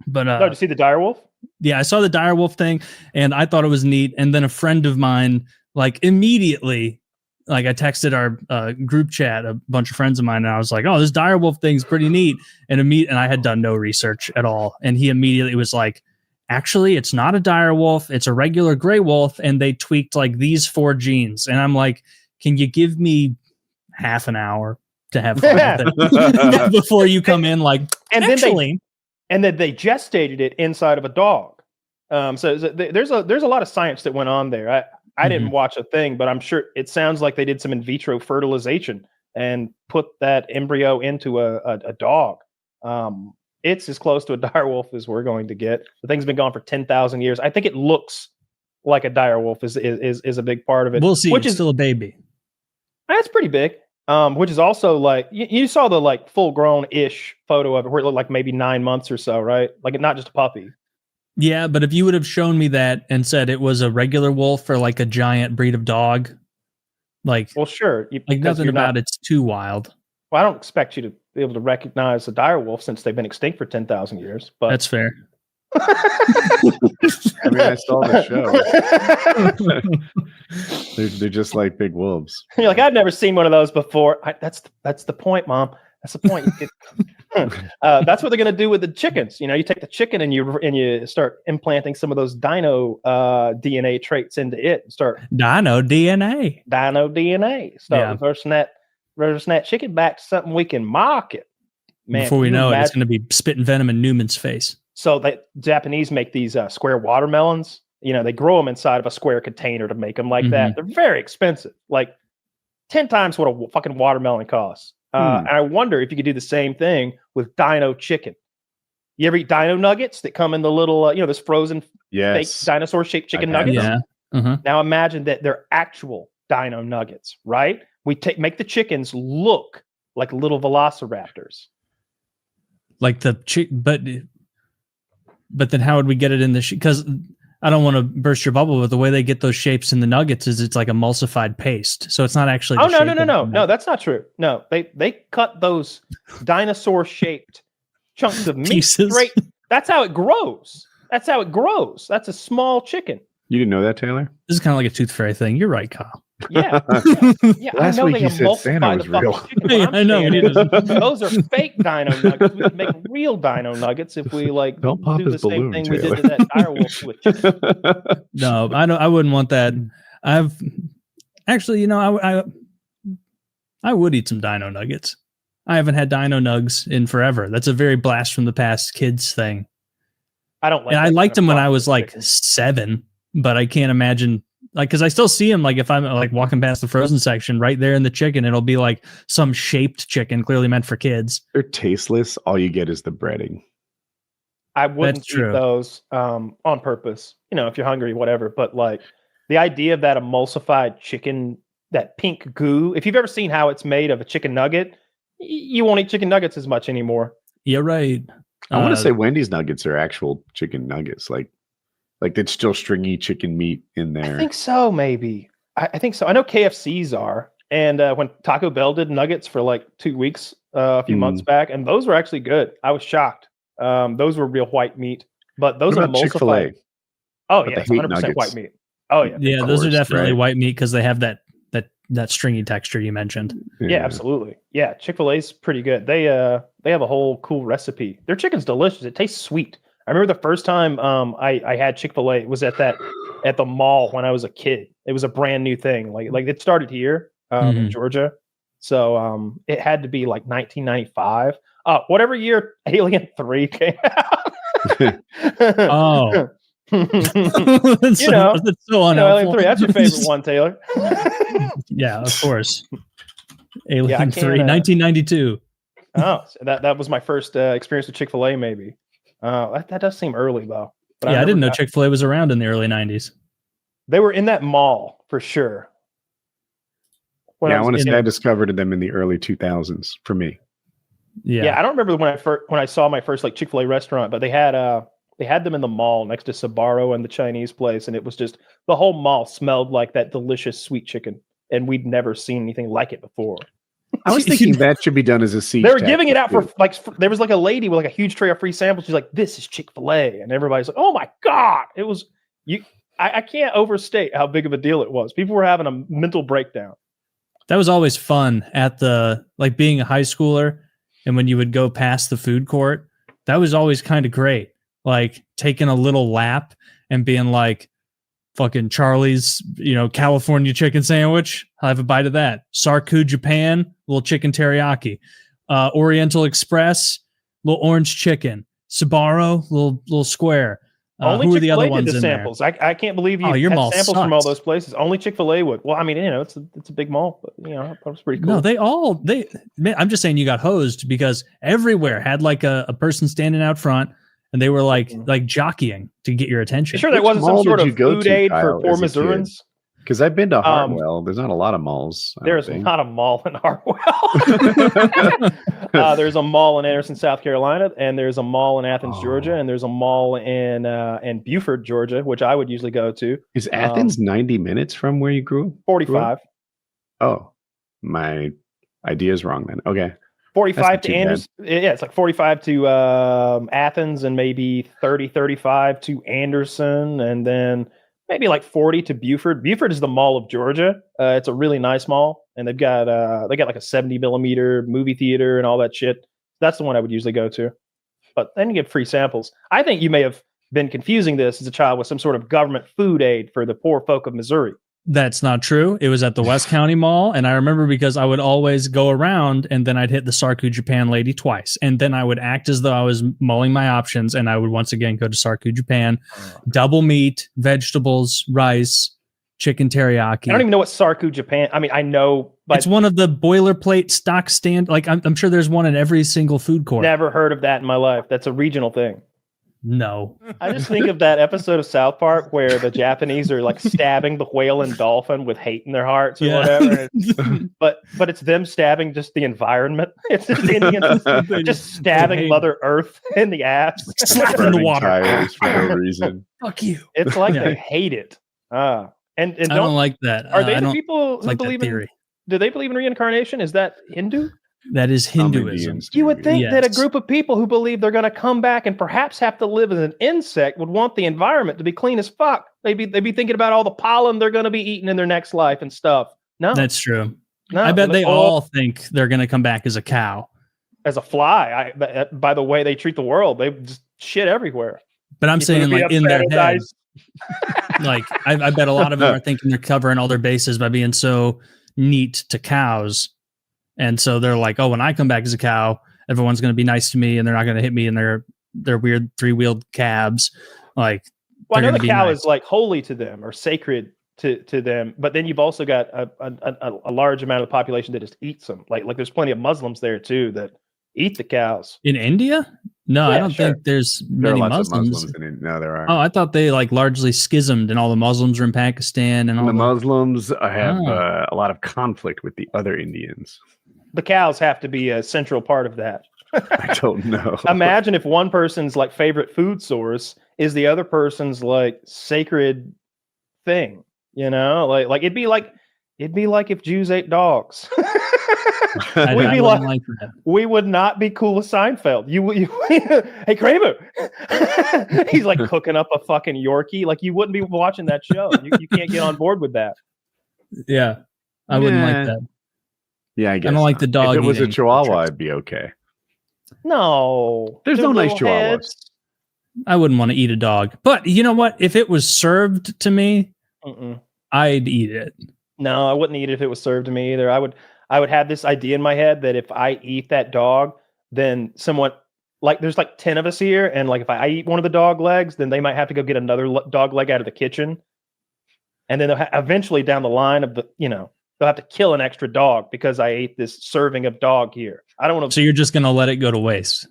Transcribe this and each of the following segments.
But did you see the direwolf? Yeah, I saw the direwolf thing, and I thought it was neat. And then a friend of mine, like immediately, like I texted our group chat, a bunch of friends of mine, and I was like, "Oh, this direwolf thing's pretty neat." And I had done no research at all, and he immediately was like, "Actually, it's not a direwolf; it's a regular gray wolf, and they tweaked like these 4 genes." And I'm like, "Can you give me half an hour to have fun with it before you come in?" Like, and then they gestated it inside of a dog. So there's a lot of science that went on there. I didn't watch a thing, but I'm sure it sounds like they did some in vitro fertilization and put that embryo into a dog. It's as close to a direwolf as we're going to get. The thing's been gone for 10,000 years. I think it looks like a direwolf is a big part of it. We'll see. Which is still a baby. That's pretty big. Which is also like you saw the like full grown ish photo of it where it looked like maybe 9 months or so, right? Like not just a puppy. Yeah, but if you would have shown me that and said it was a regular wolf or like a giant breed of dog, like, well, sure, like nothing about it's too wild. Well, I don't expect you to be able to recognize a dire wolf since they've been extinct for 10,000 years. But that's fair. I mean, I saw the show. They're just like big wolves. You're like, I've never seen one of those before. That's the point, Mom. That's the point. That's what they're going to do with the chickens. You know, you take the chicken and you start implanting some of those dino DNA traits into it. And start dino DNA. Start reversing that chicken back to something we can market. Man, before we know it, it's going to be spitting venom in Newman's face. So the Japanese make these square watermelons. You know, they grow them inside of a square container to make them like that. They're very expensive, like 10 times what a fucking watermelon costs. And I wonder if you could do the same thing with dino chicken. You ever eat dino nuggets that come in the little, this frozen fake dinosaur-shaped chicken nuggets? Yeah. Now imagine that they're actual dino nuggets, right? We make the chickens look like little velociraptors. Like but then how would we get it in the because I don't want to burst your bubble, but the way they get those shapes in the nuggets is it's like emulsified paste. So it's not actually No, that's not true. No, they cut those dinosaur shaped chunks of meat straight. That's how it grows. That's a small chicken. You didn't know that, Taylor? This is kind of like a tooth fairy thing. You're right, Kyle. Yeah. Last week you said Santa was real. I know. Those are fake dino nuggets. We could make real dino nuggets if we don't pop do his the same balloon, thing Taylor. we did to that direwolf with chicken. No, I wouldn't want that. I've actually, I would eat some dino nuggets. I haven't had dino nugs in forever. That's a very blast from the past kids thing. I don't like. And I liked them when I was like 7, but I can't imagine. Like, because I still see them, like, if I'm like walking past the frozen section right there in the chicken, it'll be like some shaped chicken clearly meant for kids. They're tasteless. All you get is the breading. I wouldn't eat those on purpose. If you're hungry, whatever. But like the idea of that emulsified chicken, that pink goo, if you've ever seen how it's made of a chicken nugget, you won't eat chicken nuggets as much anymore. Yeah, right. I want to say Wendy's nuggets are actual chicken nuggets. Like it's still stringy chicken meat in there. I think so, maybe. I think so. I know KFC's are. And when Taco Bell did nuggets for like 2 weeks a few months back, and those were actually good. I was shocked. Those were real white meat. But those are emulsified. Chick-fil-A? Oh, yeah, it's 100% white meat. Oh, yeah. Yeah, those are definitely white meat because they have that stringy texture you mentioned. Yeah, absolutely. Yeah, Chick-fil-A's pretty good. They have a whole cool recipe. Their chicken's delicious. It tastes sweet. I remember the first time I had Chick-fil-A, it was at the mall when I was a kid. It was a brand new thing. Like it started here in Georgia. So it had to be like 1995. Whatever year Alien 3 came out. Oh. That's so unhelpful. Alien 3, that's your favorite one, Taylor. Yeah, of course. Alien 3, 1992. Oh, so that was my first experience with Chick-fil-A, maybe. That does seem early, though. But I didn't know Chick-fil-A was around in the early 90s. They were in that mall, for sure. I want to say I discovered them in the early 2000s, for me. Yeah, I don't remember when I saw my first like Chick-fil-A restaurant, but they had them in the mall next to Sbarro and the Chinese place, and it was just the whole mall smelled like that delicious sweet chicken, and we'd never seen anything like it before. I was thinking that should be done as a siege. They were giving it out for there was like a lady with like a huge tray of free samples. She's like, "This is Chick-fil-A," and everybody's like, "Oh my god!" It was I can't overstate how big of a deal it was. People were having a mental breakdown. That was always fun at the being a high schooler, and when you would go past the food court, that was always kind of great. Like taking a little lap and being like, fucking Charlie's, California chicken sandwich. I'll have a bite of that. Sarku, Japan, little chicken teriyaki. Oriental Express, little orange chicken. Sbarro, little square. Only who are Chick-fil-A the other did ones the in samples. I can't believe you your had mall samples from all sucks. those places. Only Chick-fil-A would. Well, I mean, it's a big mall, but that was pretty cool. No, I'm just saying you got hosed because everywhere had like a person standing out front. And they were like jockeying to get your attention. Sure, that wasn't some sort of food aid for poor Missourians. Because I've been to Hartwell. There's not a lot of malls. There's not a mall in Hartwell. There's a mall in Anderson, South Carolina, and there's a mall in Athens, Georgia, and there's a mall in Beaufort, Georgia, which I would usually go to. Is Athens 90 minutes from where you grew? 45. Oh, my idea is wrong then. Okay. 45 to Anderson. Yeah, it's like 45 to Athens and maybe 35 to Anderson, and then maybe like 40 to Beaufort. Beaufort is the Mall of Georgia. It's a really nice mall, and they got like a 70 millimeter movie theater and all that shit. That's the one I would usually go to. But then you get free samples. I think you may have been confusing this as a child with some sort of government food aid for the poor folk of Missouri. That's not true. It was at the West County Mall, and I remember because I would always go around, and then I'd hit the Sarku Japan lady twice, and then I would act as though I was mulling my options, and I would once again go to Sarku Japan, double meat, vegetables, rice, chicken teriyaki. I don't even know what Sarku Japan. I mean, I know, but it's one of the boilerplate stock stand. Like I'm sure there's one in every single food court. Never heard of that in my life. That's a regional thing. No. I just think of that episode of South Park where the Japanese are like stabbing the whale and dolphin with hate in their hearts or whatever. But it's them stabbing just the environment. It's just Indians just stabbing Mother Earth in the ass. Slap in the water. Tires for no reason. Fuck you. It's like they hate it. And I don't like that. Are they the people who like believe that theory. Do they believe in reincarnation? Is that Hindu? That is Hinduism. You would think that a group of people who believe they're going to come back and perhaps have to live as an insect would want the environment to be clean as fuck. They'd be thinking about all the pollen they're going to be eating in their next life and stuff. No, that's true. No, I bet they all think they're going to come back as a cow, as a fly. By the way they treat the world, they just shit everywhere. But I'm saying, like in their head, like I bet a lot of them are thinking they're covering all their bases by being so neat to cows. And so they're like, oh, when I come back as a cow, everyone's going to be nice to me and they're not going to hit me in their weird 3-wheeled cabs. Like, well, I know the cow is like holy to them or sacred to them. But then you've also got a large amount of the population that just eats them. Like there's plenty of Muslims there too that eat the cows. In India? No, I don't think there's many Muslims. No, there are. Oh, I thought they like largely schismed and all the Muslims are in Pakistan and all the Muslims have a lot of conflict with the other Indians. The cows have to be a central part of that. I don't know. Imagine if one person's like favorite food source is the other person's like sacred thing, like it'd be like if Jews ate dogs. We would not be cool with Seinfeld. Hey Kramer, he's like cooking up a fucking Yorkie. Like you wouldn't be watching that show. You can't get on board with that. Yeah, I wouldn't like that. Yeah, I guess I don't like the dog. If it was a Chihuahua, I'd be okay. No, there's no nice Chihuahuas. I wouldn't want to eat a dog, but you know what? If it was served to me, I'd eat it. No, I wouldn't eat it if it was served to me either. I would have this idea in my head that if I eat that dog, then someone like there's like 10 of us here, and like if I eat one of the dog legs, then they might have to go get another dog leg out of the kitchen, and then eventually down the line of the they'll have to kill an extra dog because I ate this serving of dog here. I don't want to. So you're just going to let it go to waste.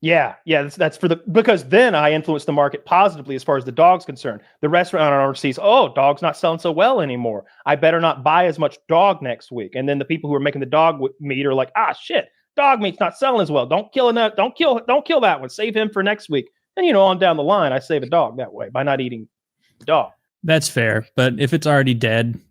Yeah. That's because then I influence the market positively as far as the dog's concerned. The restaurant owner sees, oh, dog's not selling so well anymore. I better not buy as much dog next week. And then the people who are making the dog meat are like, ah, shit, dog meat's not selling as well. Don't kill that one. Save him for next week. And on down the line, I save a dog that way by not eating the dog. That's fair. But if it's already dead,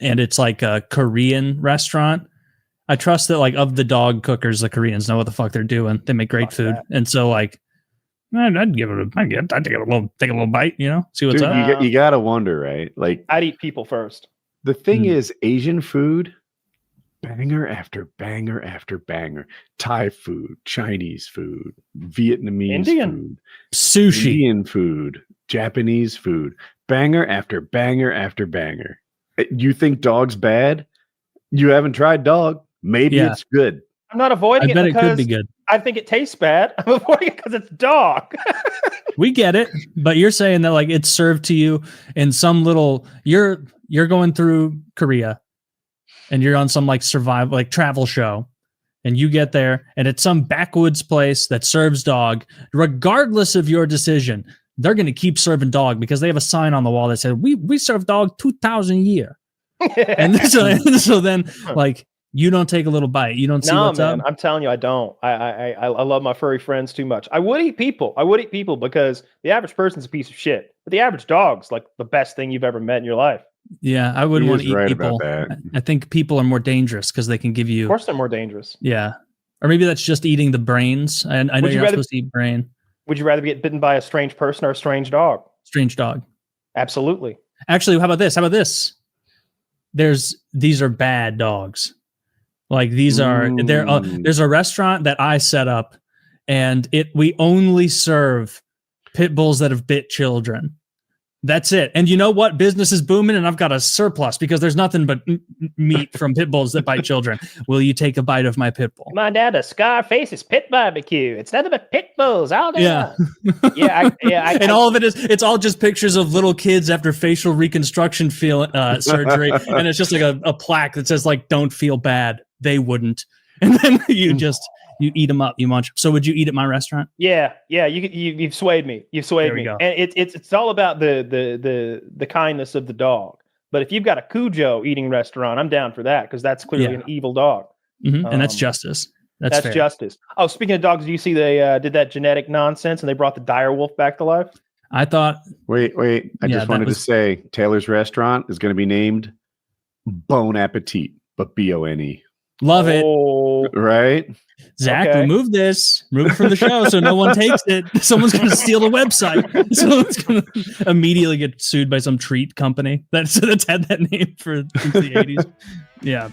and it's like a Korean restaurant, I trust that like of the dog cookers, the Koreans know what the fuck they're doing. They make great food, and so like I'd give it I'd take a little bite, see what's Dude, up. you gotta wonder, right? Like I'd eat people first. the thing is, Asian food, banger after banger after banger. Thai food, Chinese food, Vietnamese Indian food, sushi, Indian food, Japanese food, banger after banger after banger. You think dog's bad? You haven't tried dog. Maybe it's good. I'm not avoiding I bet it because it could be good. I think it tastes bad. I'm avoiding it because it's dog. We get it, but you're saying that like it's served to you in some little. You're going through Korea, and you're on some like survival like travel show, and you get there, and it's some backwoods place that serves dog. Regardless of your decision, they're going to keep serving dog because they have a sign on the wall that says we serve dog 2,000 a year. And so then like you don't take a little bite. You don't see what's up. I'm telling you, I don't. I love my furry friends too much. I would eat people. Because the average person's a piece of shit. But the average dog's like the best thing you've ever met in your life. Yeah, I wouldn't want to eat right people. about that. I think people are more dangerous because they can give you. Of course, they're more dangerous. Yeah, or maybe that's just eating the brains. And I know you're not supposed to eat brain. Would you rather get bitten by a strange person or a strange dog? Strange dog. Absolutely. Actually, how about this? These are bad dogs. Like these are there's a restaurant that I set up, and we only serve pit bulls that have bit children. That's it. And you know what? Business is booming, and I've got a surplus because there's nothing but meat from pit bulls that bite children. Will you take a bite of my pit bull? My dad, a Scarface's pit barbecue. It's nothing but pit bulls all day. Yeah. And all of it's all just pictures of little kids after facial reconstruction surgery, and it's just like a plaque that says like, "Don't feel bad. They wouldn't." And then you eat them up, you munch. So would you eat at my restaurant? Yeah. You've swayed me. You've swayed me. Go. And it's all about the kindness of the dog. But if you've got a Cujo eating restaurant, I'm down for that because that's clearly an evil dog. Mm-hmm. And that's justice. That's fair. Justice. Oh, speaking of dogs, do you see they did that genetic nonsense and they brought the dire wolf back to life? I thought. Wait. I just wanted to say Taylor's restaurant is going to be named Bon Appetit, but BONE. Love it. Right? Zach, remove this. Remove it from the show so no one takes it. Someone's going to steal the website. Someone's going to immediately get sued by some treat company that's had that name since the 80s. Yeah.